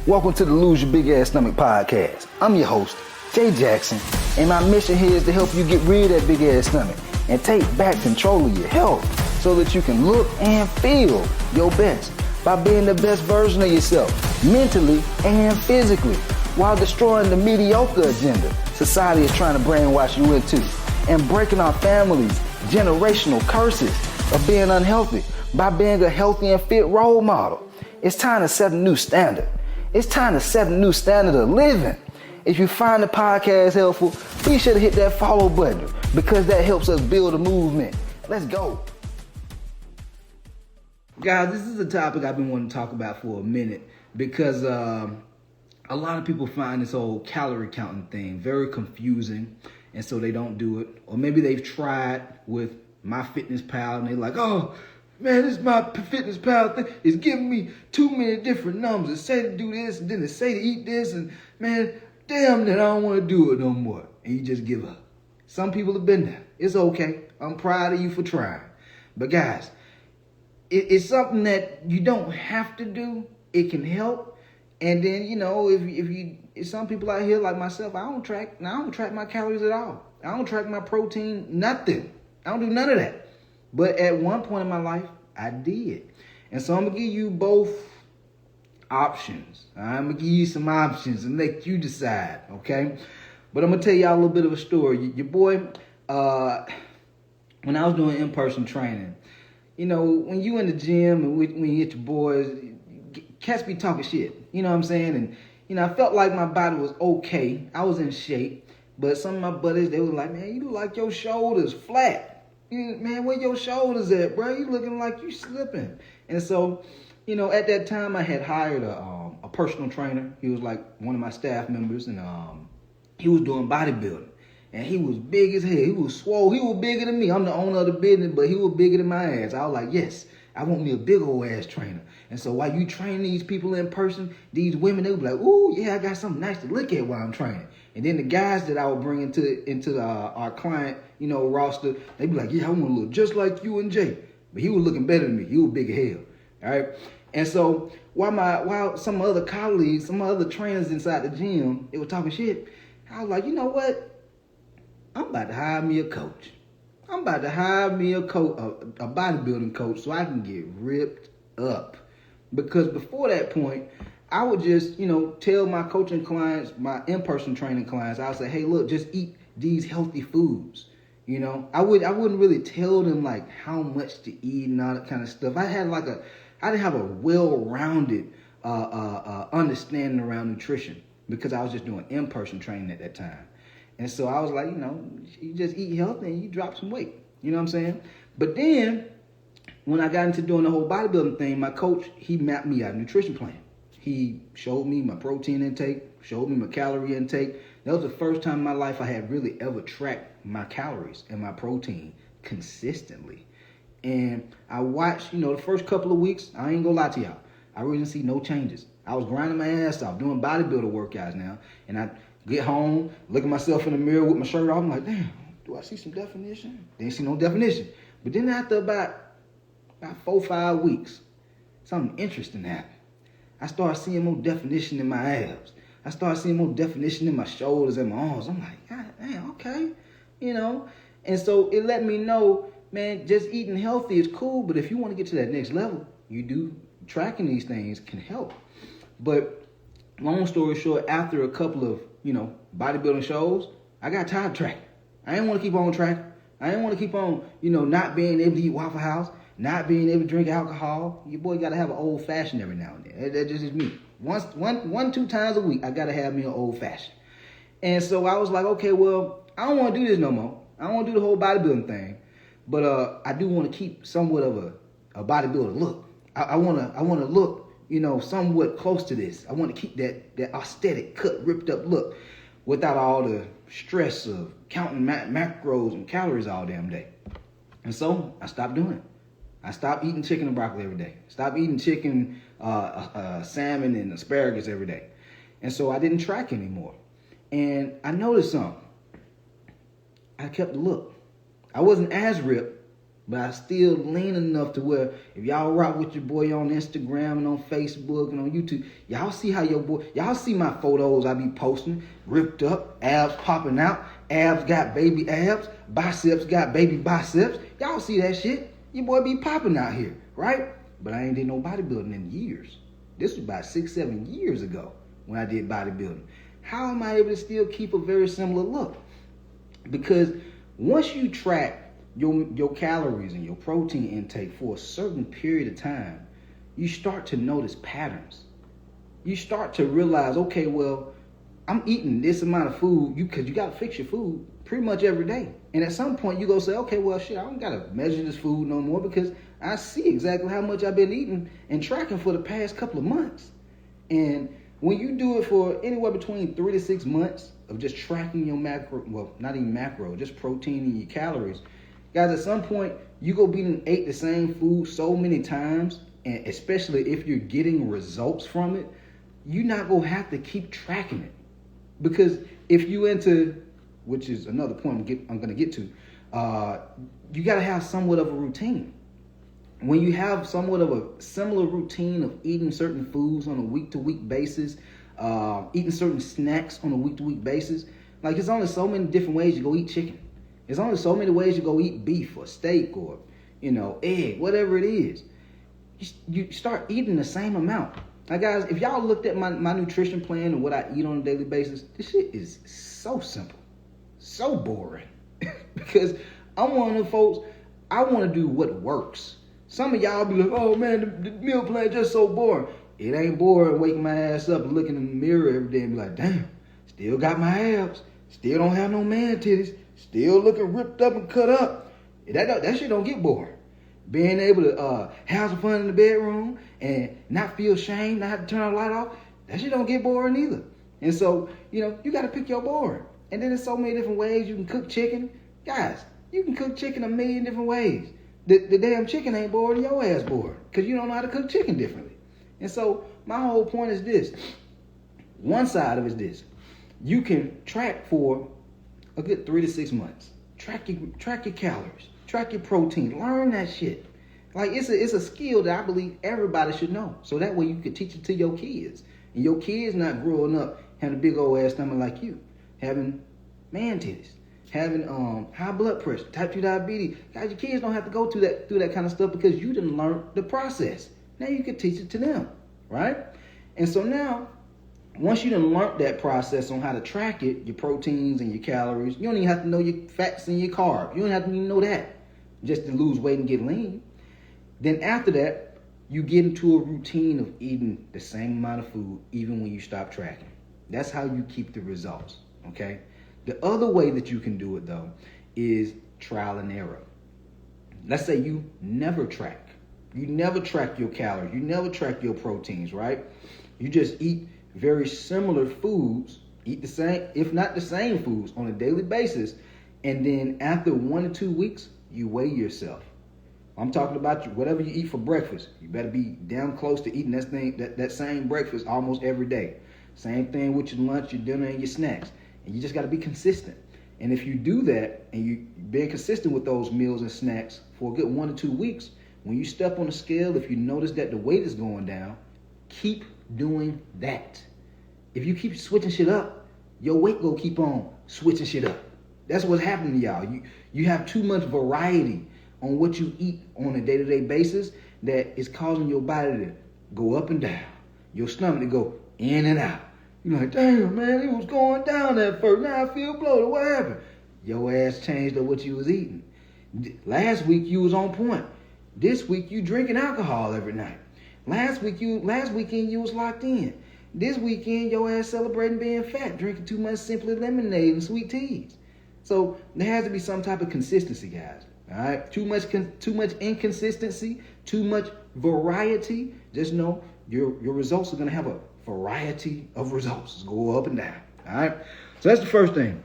Welcome to the Lose Your Big Ass Stomach podcast. I'm your host, Jay Jackson, and my mission here is to help you get rid of that big ass stomach and take back control of your health so that you can look and feel your best by being the best version of yourself, mentally and physically, while destroying the mediocre agenda society is trying to brainwash you into, and breaking our families' generational curses of being unhealthy by being a healthy and fit role model. It's time to set a new standard. It's time to set a new standard of living. If you find the podcast helpful, be sure to hit that follow button because that helps us build a movement. Let's go. Guys, this is a topic I've been wanting to talk about for a minute because a lot of people find this whole calorie counting thing very confusing, and so they don't do it. Or maybe they've tried with MyFitnessPal and they're like, oh, man, this MyFitnessPal thing is giving me too many different numbers. It say to do this, and then it say to eat this, and man, damn that I don't want to do it no more. And you just give up. Some people have been there. It's okay. I'm proud of you for trying. But guys, it's something that you don't have to do. It can help. And then, you know, if some people out here like myself, I don't track my calories at all. I don't track my protein, nothing. I don't do none of that. But at one point in my life, I did. And so I'm going to give you both options. I'm going to give you some options and let you decide, okay? But I'm going to tell y'all a little bit of a story. Your boy, when I was doing in-person training, you know, when you in the gym and when you hit your boys, cats be talking shit. You know what I'm saying? And, you know, I felt like my body was okay. I was in shape. But some of my buddies, they were like, man, you look like your shoulders flat. Man, where your shoulders at, bro? You looking like you slipping. And so, you know, at that time I had hired a personal trainer. He was like one of my staff members, and he was doing bodybuilding. And he was big as hell. He was swole. He was bigger than me. I'm the owner of the business, but he was bigger than my ass. I was like, yes, I want me a big old ass trainer. And so while you train these people in person, these women, they would be like, ooh, yeah, I got something nice to look at while I'm training. And then the guys that I would bring into our client, you know, roster, they'd be like, yeah, I want to look just like you and Jay. But he was looking better than me. He was big as hell. All right. And so while some other colleagues, some other trainers inside the gym, they were talking shit, I was like, you know what? I'm about to hire me a coach. I'm about to hire me a bodybuilding coach so I can get ripped up. Because before that point, I would just, you know, tell my coaching clients, my in-person training clients, I would say, hey, look, just eat these healthy foods. You know, I wouldn't really tell them like how much to eat and all that kind of stuff. I didn't have a well-rounded understanding around nutrition because I was just doing in-person training at that time. And so I was like, you know, you just eat healthy and you drop some weight. You know what I'm saying? But then when I got into doing the whole bodybuilding thing, my coach, he mapped me out a nutrition plan. He showed me my protein intake, showed me my calorie intake. That was the first time in my life I had really ever tracked my calories and my protein consistently. And I watched, you know, the first couple of weeks, I ain't gonna lie to y'all, I really didn't see no changes. I was grinding my ass off, doing bodybuilder workouts now, and I get home, look at myself in the mirror with my shirt off, I'm like, damn, do I see some definition? Didn't see no definition. But then after about 4 or 5 weeks, something interesting happened. I started seeing more definition in my abs. I started seeing more definition in my shoulders and my arms. I'm like, God damn, okay. You know? And so it let me know, man, just eating healthy is cool, but if you want to get to that next level, tracking these things can help. But long story short, after a couple of, you know, bodybuilding shows, I got tired of tracking. I didn't want to keep on tracking. I didn't want to keep on, you know, not being able to eat Waffle House, not being able to drink alcohol. Your boy got to have an old fashioned every now and then. That just is me. 2 times a week, I got to have me an old fashioned. And so I was like, okay, well, I don't want to do this no more. I don't want to do the whole bodybuilding thing. But I do want to keep somewhat of a bodybuilder look. I want to look, you know, somewhat close to this. I want to keep that aesthetic, cut, ripped up look without all the stress of counting macros and calories all damn day. And so I stopped doing it. I stopped eating chicken and broccoli every day. Stopped eating chicken, salmon, and asparagus every day. And so I didn't track anymore. And I noticed something. I kept the look. I wasn't as ripped, But I still lean enough to where if y'all rock with your boy on Instagram and on Facebook and on YouTube, y'all see how y'all see my photos I be posting, ripped up, abs popping out, abs got baby abs, biceps got baby biceps. Y'all see that shit? Your boy be popping out here, right? But I ain't did no bodybuilding in years. This was about 6-7 years ago when I did bodybuilding. How am I able to still keep a very similar look? Because once you track your calories and your protein intake for a certain period of time, you start to notice patterns. You start to realize, okay, well, I'm eating this amount of food, because you got to fix your food pretty much every day. And at some point, you go say, okay, well, shit, I don't got to measure this food no more because I see exactly how much I've been eating and tracking for the past couple of months. And when you do it for anywhere between 3 to 6 months of just tracking your macro, well, not even macro, just protein and your calories, guys, at some point, you go be and ate the same food so many times, and especially if you're getting results from it, you're not going to have to keep tracking it. Because if you into, which is another point I'm going to get to, you got to have somewhat of a routine. When you have somewhat of a similar routine of eating certain foods on a week-to-week basis, eating certain snacks on a week-to-week basis, like there's only so many different ways you go eat chicken. There's only so many ways you go eat beef or steak or, egg, whatever it is. You start eating the same amount. Now, guys, if y'all looked at my nutrition plan and what I eat on a daily basis, this shit is so simple, so boring. Because I'm one of the folks, I want to do what works. Some of y'all be like, oh man, the meal plan just so boring. It ain't boring waking my ass up and looking in the mirror every day and be like, damn, still got my abs, still don't have no man titties, still looking ripped up and cut up. That shit don't get boring. Being able to have some fun in the bedroom and not feel shame, not have to turn the light off, that shit don't get boring either. And so, you got to pick your boring. And then there's so many different ways you can cook chicken. Guys, you can cook chicken a million different ways. The damn chicken ain't bored and your ass bored because you don't know how to cook chicken differently. And so my whole point is this. One side of it is this. You can track for a good 3 to 6 months. Track your calories. Track your protein. Learn that shit. Like it's a skill that I believe everybody should know. So that way you can teach it to your kids. And your kids not growing up having a big old ass stomach like you. Having man titties. Having high blood pressure, type 2 diabetes. Guys, your kids don't have to go through that kind of stuff because you didn't learn the process. Now you can teach it to them, right? And so now, once you done learned that process on how to track it, your proteins and your calories, you don't even have to know your fats and your carbs. You don't have to even know that just to lose weight and get lean. Then after that, you get into a routine of eating the same amount of food even when you stop tracking. That's how you keep the results, okay? The other way that you can do it, though, is trial and error. Let's say you never track. You never track your calories. You never track your proteins, right? You just eat very similar foods, eat the same, if not the same foods on a daily basis. And then after 1 to 2 weeks, you weigh yourself. I'm talking about whatever you eat for breakfast. You better be damn close to eating that same breakfast almost every day. Same thing with your lunch, your dinner, and your snacks. And you just got to be consistent. And if you do that and you being consistent with those meals and snacks for a good 1 to 2 weeks, when you step on the scale, if you notice that the weight is going down, keep doing that. If you keep switching shit up, your weight will keep on switching shit up. That's what's happening to y'all. You have too much variety on what you eat on a day-to-day basis that is causing your body to go up and down, your stomach to go in and out. You're like, damn, man, it was going down at first. Now I feel bloated. What happened? Your ass changed up what you was eating. Last week, you was on point. This week, you drinking alcohol every night. Last weekend, you was locked in. This weekend, your ass celebrating being fat, drinking too much Simply Lemonade and sweet teas. So there has to be some type of consistency, guys. All right? Too much inconsistency, too much variety. Just know your results are going to have a variety of results. Go up and down. All right. So that's the first thing.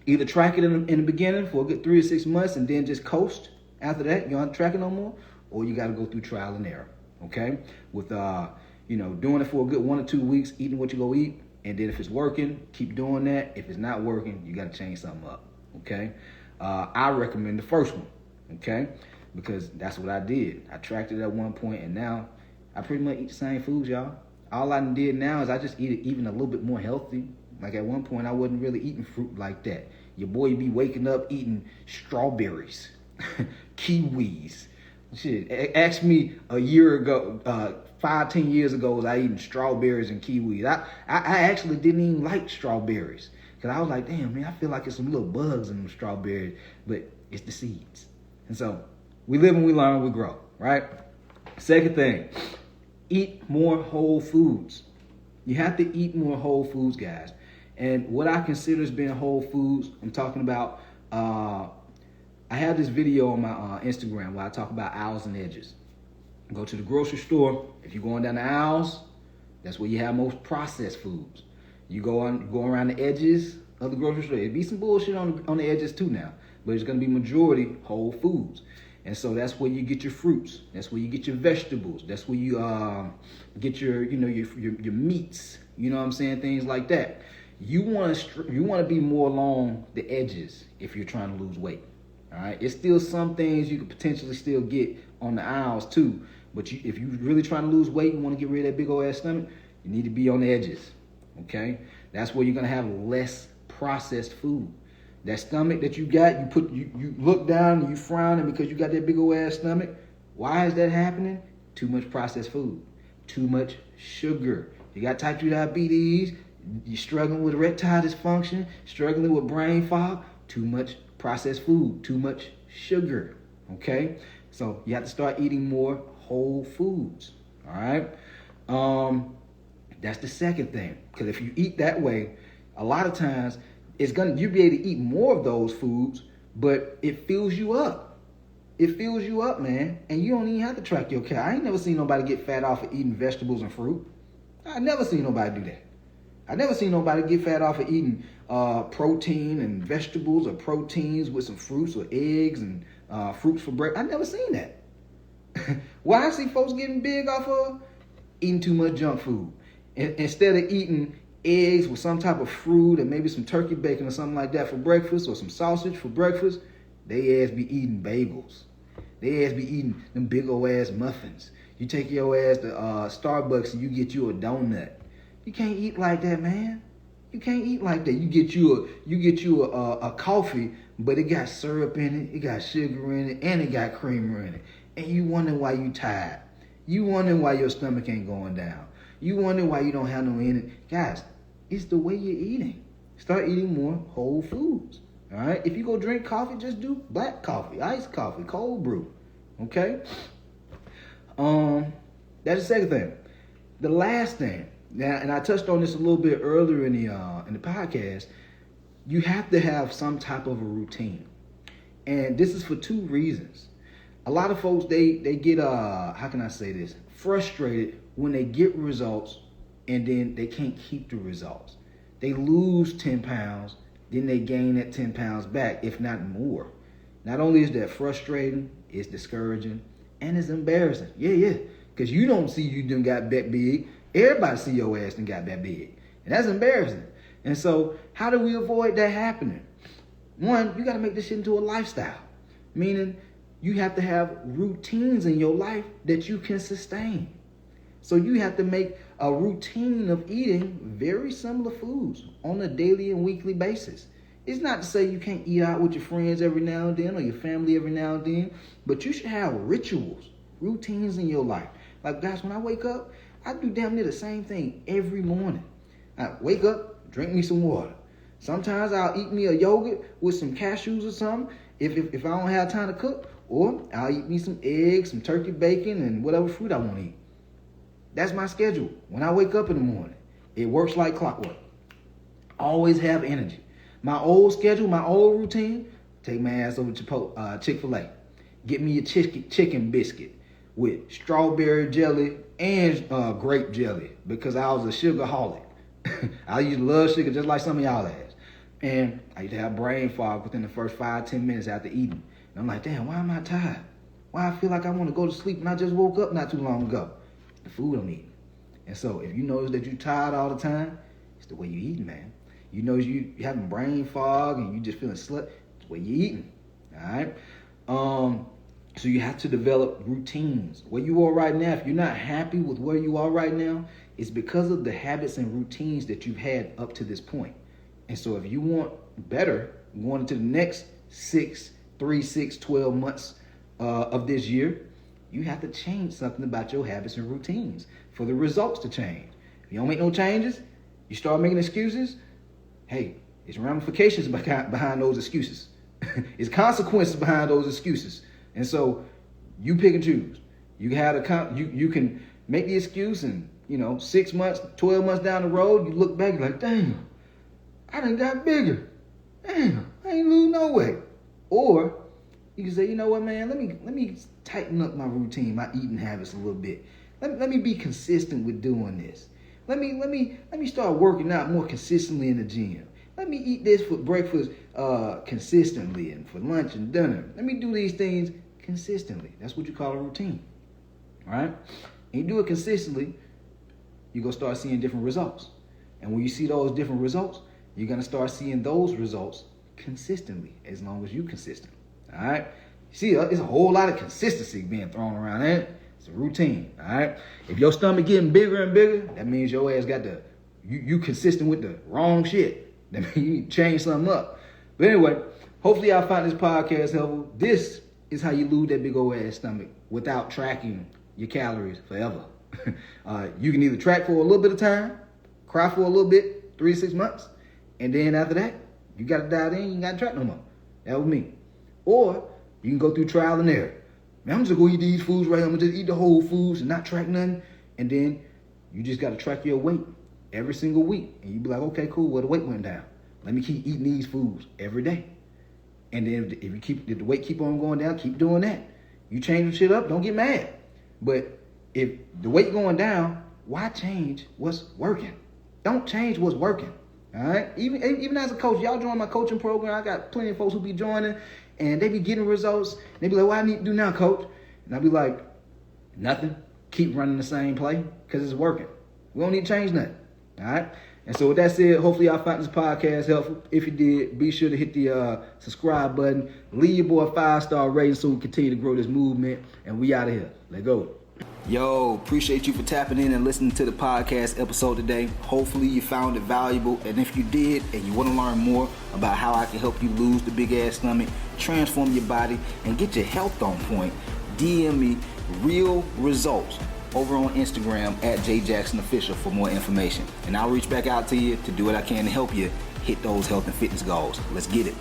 Either track it in the beginning for a good 3 to 6 months and then just coast. After that, you don't have to track it no more, or you got to go through trial and error. Okay. With doing it for a good 1 or 2 weeks, eating what you go eat, and then if it's working, keep doing that. If it's not working, you got to change something up. Okay. I recommend the first one. Okay. because that's what I did. I tracked it at one point, and now I pretty much eat the same foods, y'all. All I did now is I just eat it even a little bit more healthy. Like at one point, I wasn't really eating fruit like that. Your boy be waking up eating strawberries, kiwis. Shit, ask me a year ago, 5-10 years ago, was I eating strawberries and kiwis. I actually didn't even like strawberries. Because I was like, damn, man, I feel like it's some little bugs in them strawberries. But it's the seeds. And so, we live and we learn, we grow, right? Second thing, eat more whole foods. You have to eat more whole foods, guys. And what I consider as being whole foods, I'm talking about, I have this video on my Instagram where I talk about aisles and edges. Go to the grocery store. If you're going down the aisles, that's where you have most processed foods. You go around the edges of the grocery store. It'd be some bullshit on the edges too now, but it's going to be majority whole foods. And so that's where you get your fruits. That's where you get your vegetables. That's where you get your your meats. You know what I'm saying? Things like that. You want to be more along the edges if you're trying to lose weight. All right. It's still some things you could potentially still get on the aisles too. But if you're really trying to lose weight and want to get rid of that big old ass stomach, you need to be on the edges. Okay. That's where you're gonna have less processed food. That stomach that you got, you look down and you frowning because you got that big old ass stomach. Why is that happening? Too much processed food, too much sugar. You got type 2 diabetes, you're struggling with erectile dysfunction, struggling with brain fog, too much processed food, too much sugar, okay? So you have to start eating more whole foods, all right? That's the second thing, because if you eat that way, a lot of times, you'll be able to eat more of those foods, but it fills you up. It fills you up, man. And you don't even have to track your calories. I ain't never seen nobody get fat off of eating vegetables and fruit. I never seen nobody do that. I never seen nobody get fat off of eating protein and vegetables or proteins with some fruits or eggs and fruits for breakfast. I never seen that. Why I see folks getting big off of eating too much junk food. Instead of eating eggs with some type of fruit and maybe some turkey bacon or something like that for breakfast or some sausage for breakfast, they ass be eating bagels. They ass be eating them big old ass muffins. You take your ass to Starbucks and you get you a donut. You can't eat like that, man. You can't eat like that. You get you a coffee, but it got syrup in it, it got sugar in it, and it got creamer in it. And you wonder why you tired. You wonder why your stomach ain't going down. You wonder why you don't have no energy. Guys, it's the way you're eating. Start eating more whole foods. All right? If you go drink coffee, just do black coffee, iced coffee, cold brew. Okay? That's the second thing. The last thing, now, and I touched on this a little bit earlier in the podcast, you have to have some type of a routine. And this is for two reasons. A lot of folks, they get, how can I say this, frustrated when they get results and then they can't keep the results. They lose 10 pounds, then they gain that 10 pounds back, if not more. Not only is that frustrating, it's discouraging, and it's embarrassing. Yeah, because you don't see you done got that big. Everybody see your ass done got that big. And that's embarrassing. And so how do we avoid that happening? One, you got to make this shit into a lifestyle. Meaning you have to have routines in your life that you can sustain. So you have to make a routine of eating very similar foods on a daily and weekly basis. It's not to say you can't eat out with your friends every now and then or your family every now and then, but you should have rituals, routines in your life. Like, guys, when I wake up, I do damn near the same thing every morning. I wake up, drink me some water. Sometimes I'll eat me a yogurt with some cashews or something if I don't have time to cook, or I'll eat me some eggs, some turkey bacon, and whatever fruit I want to eat. That's my schedule. When I wake up in the morning, it works like clockwork. Always have energy. My old schedule, my old routine, take my ass over to Chick-fil-A. Get me a chicken biscuit with strawberry jelly and grape jelly because I was a sugarholic. I used to love sugar just like some of y'all ass. And I used to have brain fog within the first 5-10 minutes after eating. And I'm like, damn, why am I tired? Why I feel like I want to go to sleep and I just woke up not too long ago? The food I'm eating. And so if you notice that you're tired all the time, it's the way you're eating, man. You notice you having brain fog and you just feeling slut, it's the way you're eating. All right? So you have to develop routines. Where you are right now, if you're not happy with where you are right now, it's because of the habits and routines that you've had up to this point. And so if you want better going into the next 12 months of this year, you have to change something about your habits and routines for the results to change. If you don't make no changes, you start making excuses, hey, it's ramifications behind those excuses. It's consequences behind those excuses. And so you pick and choose. You can make the excuse, and 6 months, 12 months down the road, you look back, you're like, damn, I done got bigger. Damn, I ain't lose no weight. Or you can say, you know what, man, let me tighten up my routine, my eating habits a little bit. Let me be consistent with doing this. Let me start working out more consistently in the gym. Let me eat this for breakfast consistently, and for lunch and dinner. Let me do these things consistently. That's what you call a routine. All right? And you do it consistently, you're going to start seeing different results. And when you see those different results, you're going to start seeing those results consistently, as long as you're consistent. All right? See, it's a whole lot of consistency being thrown around, ain't it? It's a routine. All right? If your stomach getting bigger and bigger, that means your ass got you consistent with the wrong shit. That means you need to change something up. But anyway, hopefully y'all find this podcast helpful. This is how you lose that big old ass stomach without tracking your calories forever. You can either track for a little bit of time, cry for a little bit, 3 to 6 months, and then after that, you got to dial in, you ain't got to track no more. That was me. Or you can go through trial and error. Man, I'm just going to eat these foods right here. I'm going to just eat the whole foods and not track nothing. And then you just got to track your weight every single week. And you be like, okay, cool, well, the weight went down. Let me keep eating these foods every day. And then if the weight keep on going down, keep doing that. You change the shit up, don't get mad. But if the weight going down, why change what's working? Don't change what's working. All right? Even as a coach, y'all join my coaching program. I got plenty of folks who be joining, and they be getting results. They be like, what I need to do now, coach? And I be like, nothing. Keep running the same play because it's working. We don't need to change nothing. All right? And so with that said, hopefully y'all found this podcast helpful. If you did, be sure to hit the subscribe button. Leave your boy a 5-star rating so we continue to grow this movement. And we out of here. Let's go. Yo, appreciate you for tapping in and listening to the podcast episode today. Hopefully you found it valuable. And if you did and you want to learn more about how I can help you lose the big ass stomach, transform your body, and get your health on point, DM me real results over on Instagram at JJacksonOfficial for more information. And I'll reach back out to you to do what I can to help you hit those health and fitness goals. Let's get it.